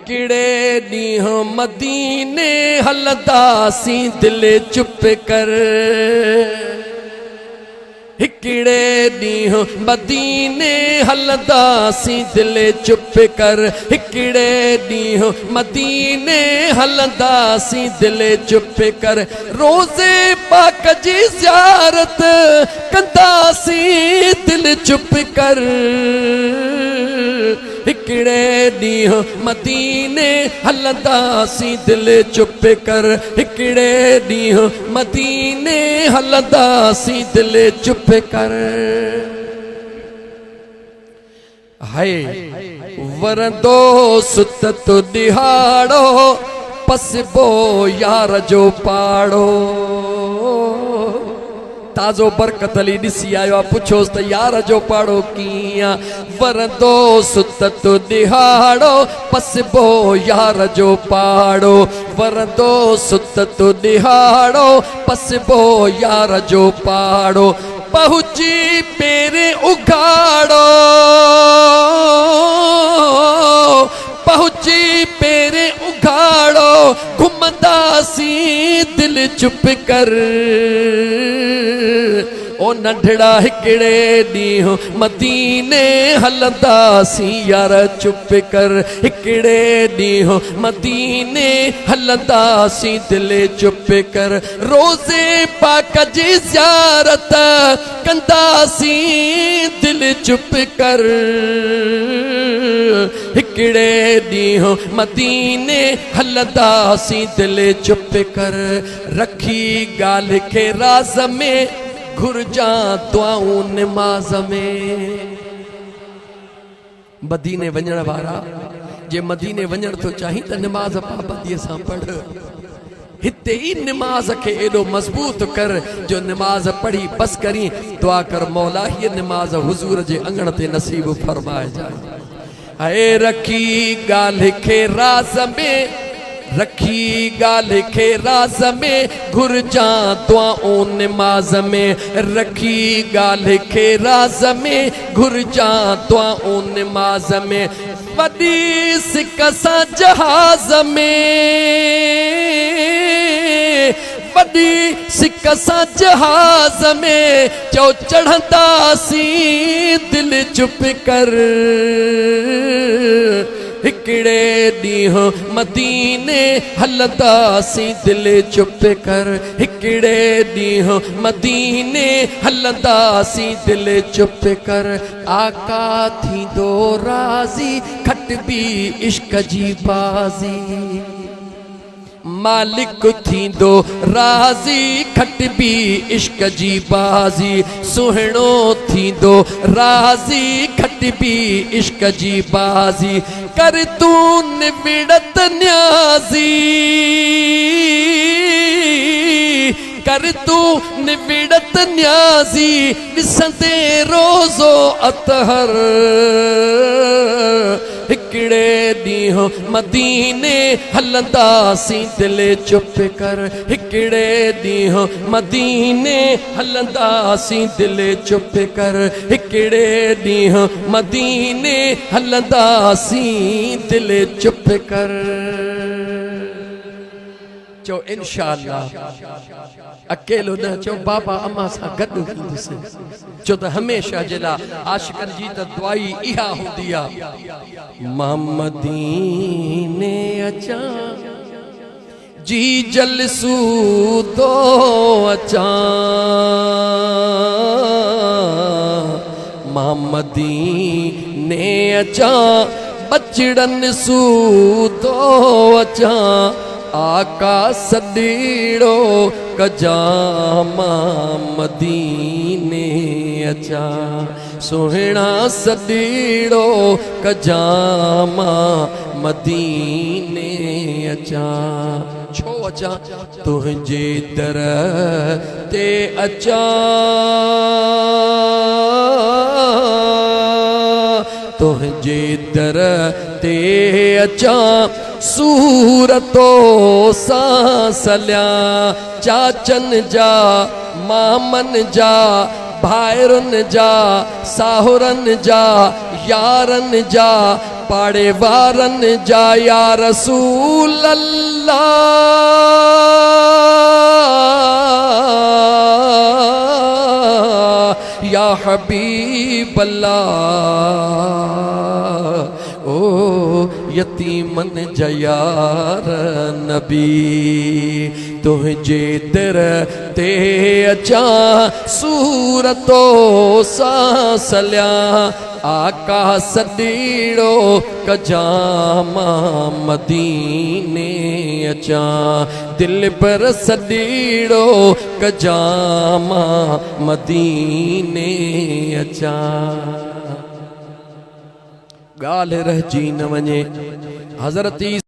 हिकिड़े ॾींहुं मदीने हलंदासीं दिल चुप कर। हिकिड़े ॾींहुं मदीने हलंदासीं दिल चुप कर। हिकिड़े ॾींहुं मदीने हलंदासीं दिल चुप कर। रोज़े पाक जी ज़ियारत कंदासीं दिल चुप कर। हिकिड़े ॾींहुं मदीने हलंदासीं दिल चुप कर। हिकिड़े ॾींहुं मदीने हलंदासीं दिल चुप कर। हाय वरंदो सुत दिहाड़ो पसबो यार जो पाड़ो। ताज़ो बरकत अली ॾिसी आयो आहे, पुछोसि त यार जो पाड़ो कीअं। वरंदो सुत दिहाड़ो पसबो यार जो पाड़ो। वरंदो सुत दिहाड़ो पसबो यार जो पाड़ो। पहुची पेरे उघाड़ो, पहुची पेरे उघाड़ो। घुमंदासीं दिल चुप कर। ओ नंढड़ा हिकिड़े ॾींहुं मदीने हलंदासीं यार चुप कर। हिकिड़े ॾींहुं मदीने हलंदासीं दिल चुप कर। रोज़े पाक जी ज़ियारत कंदासीं दिल चुप कर। हिकिड़े ॾींहुं मदीने हलंदासीं दिल चुप कर। रखी ॻाल्हि खे राज़ में घुरजा दुआऊं निमाज़ में। मदीने वञण वारा जे मदीने वञण तो चाही त निमाज़ पाबंदीअ सां पढ़। हिते ई निमाज़ खे एॾो मज़बूत कर जो निमाज़ पढ़ी बस करी दुआ कर मौला हीअ निमाज़ हुज़ूर जे अंगण ते नसीब फरमाए जाए। हाय रखी ॻाल्हि खे राज़ में, रखी ॻाल्हि खे राज़ में घुरजा दुआऊं निमाज़ में। रखी ॻाल्हि खे राज़ में घुरजा दुआऊं निमाज़ में। वॾी सिक सां जहाज़ में, वॾी सिक सां जहाज़ में चओ चढ़ंदासीं दिल चुप कर। हिकिड़े ॾींहुं मदीने हलंदासीं दिल चुप कर। हिकिड़े ॾींहुं मदीने हलंदासीं दिल चुप कर। आका थींदो राज़ी खटबी इश्क जी बाज़ी। मालिक थींदो राज़ी खटबी इश्क जी बाज़ी। सुहिणो थींदो राज़ी खटबी इश्क जी बाज़ी। कर तू निविड़त न्याज़ी, कर तू निविड़त न्याज़ी। ॾिसंदे रोज़ो अतहर। हिकिड़े ॾींहुं मदीने हलंदासीं दिल चुप कर। हिकिड़े ॾींहुं मदीने हलंदासीं दिल चुप कर। हिकिड़े ॾींहुं मदीने हलंदासीं दिल चुप कर। चो इंशाअल्लाह अकेलो न चो बाबा अम्मा सां गॾु हूंदुसि। चो त हमेशा जे लाइ आशिक़नि जी त दुआई इहा हूंदी आहे। मां मदीने अचां जी जलसू तो अचां। मां मदीने अचां बचड़न सू तो अचां। आका सदीड़ो कजा मां मदीने अचां। सुहिणा सदीड़ो कजा मां मदीने अचां। छो अचां तुंहिंजे दर ते अचां, तुंहिंजे दर ते अचां। सूरतो सां सलियां चाचन जा मामन जा भाइरुन जा साहुरन जा यारन जा पाड़े वारन जा या रसूल अल्लाह या हबीब अल्लाह ओ यतीमन जयार नबी तुझे दर ते अचा सूरतो सासल्या आका सदीड़ो कजामा मदीने अचा दिल पर सदीड़ो कजामा मदीने अचा गाल रह जी न वने हजरती